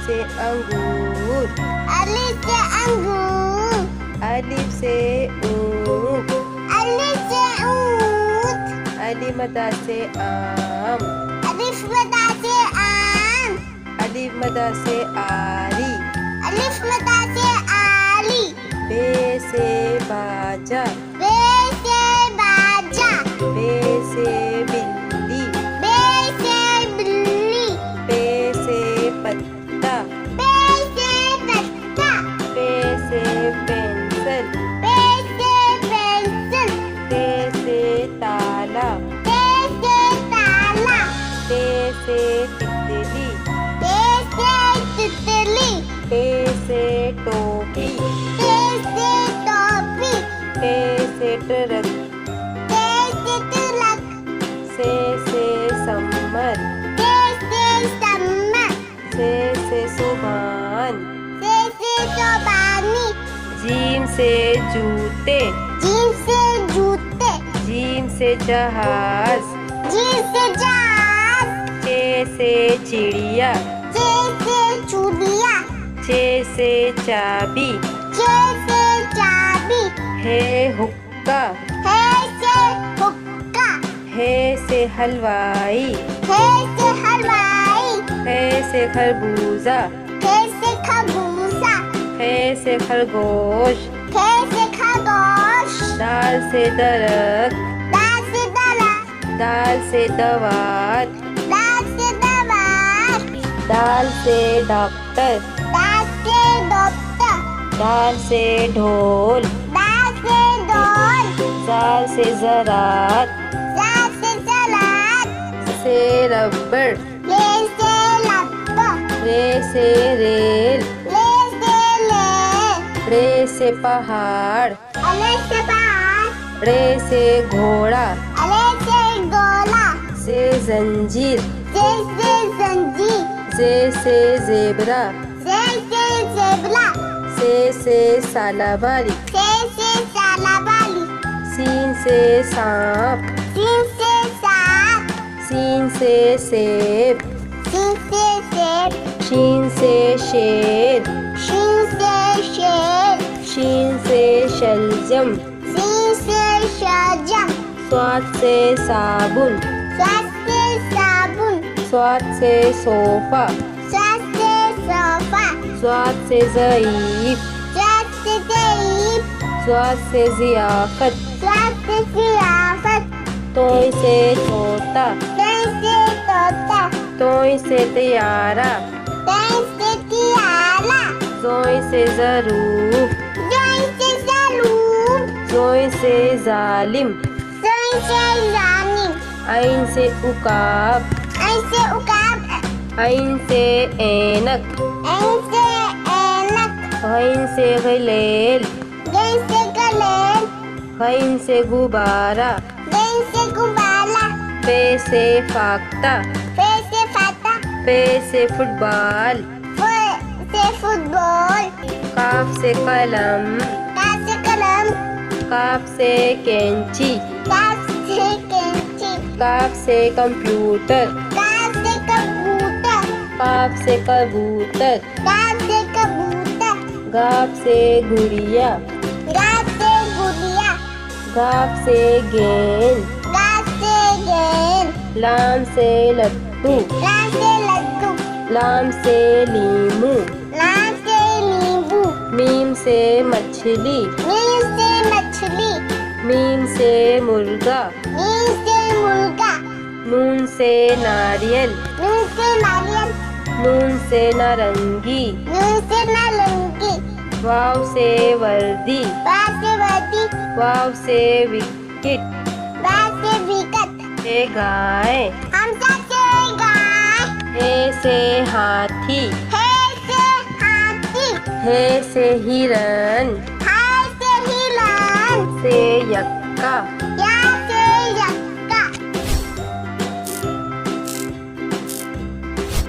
से अंगूर, अलिफ से अंगूर, अलिफ से ऊँट, अलिफ से ऊँट, अलिफ मदा से आम, अलिफ मदा से आम, अलिफ मदा से आरी, अलिफ मदा से आली, बे से बाजा, बे से बाजा, बे से बिल्ली, बे से बिल्ली, पे से पत्ता, पे से पत्ता, पे से पेंसिल, पे से पेंसिल, ते से ताला, ते से ताला, ते से तितली, ते से तितली, पे से टोपी, ते से टोपी, पे से ट्रक, ते से तिलक, से समर, ते से सम्मत, से सुभान, से सोबानी, जीम से जूते, जीम से जूते, जीम से जहाज, जीम से जहाज, चे से चिड़िया, चे से चूड़िया, चे से चाबी, चे से चाबी, है हुक्का, है से हुक्का, है से हलवाई, है से हलवाई, है से खरबूजा, है से खरबूजा, है से खरगोश, है से खरगोश, दाल से दरख्त, दाल से दरख्त, दाल से दवात, दाल से दवात, दाल से डॉक्टर, दाल से डॉक्टर, दाल से ढोल, दाल से ढोल, जाल से ज़रात, दाल से सलाद, से रबड़, ले से लब्बा, रे से रेल, ले से ले, रे से पहाड़, अले से पहाड़, रे से घोड़ा, अले से गोला, से जंजीर, से जंजीर, से ज़ेबरा, से ज़ेबरा, से सालाबारी, से सालाबाली, सीन से सांप, सीन से सांप, सीन से सेब, सीन से सेब, शीन से शेर, शीन से शेर, शीन से शलजम, सीन से शाहजम, स्वाद से साबुन, स्वाद से साबुन, स्वाद से सोफा, स्वाद से सोफा, स्वाद से ज़ईफ, स्वाद से ज़ईफ, स्वाद से ज़ियाफ़त, स्वाद से ज़ियाफ़त, तोय से तोता, तय से तोता, तोय से तैयारा, तय से तियारा, जोय से ज़रूफ, जोय से ज़रूर, जोय से जालिम, जोय से जानिम, ऐन से उकाब, ऐसे उकाब, ऐन से ऐनक, ऐसे ऐनक, गैन से गलेल, गैन से गलेल, गैन से गुब्बारा, गैन से गुब्बारा, पे से फाख्ता, पे से फाता, पे से फुटबॉल, फे से फुटबॉल, काफ से कलम, का से कलम, काफ से कैंची, का से कैंची, काफ से कंप्यूटर, का से कबूतर, काफ से कबूतर, का से कबूतर, गाफ से गुड़िया, गा से गुड़िया, गाफ से गेंद, गा से गेंद, लाम से लट्टू, ला से लड्डू, लाम से लीमू, ला से नींबू, मीम से मछली, मीम से मछली, मीम से मुर्गा, मीम से मुर्गा, नून से नारियल, नून से नारियल, नून से नारंगी, नून से नारंगी, वाव से वर्दी, बा से वर्दी, वाव से विकेट, बा से विकेट, ए गाय, हमजा से गाय, ए से हाथी, हे से हाथी, हे से हिरन, हाय से हिरण, से यक्का,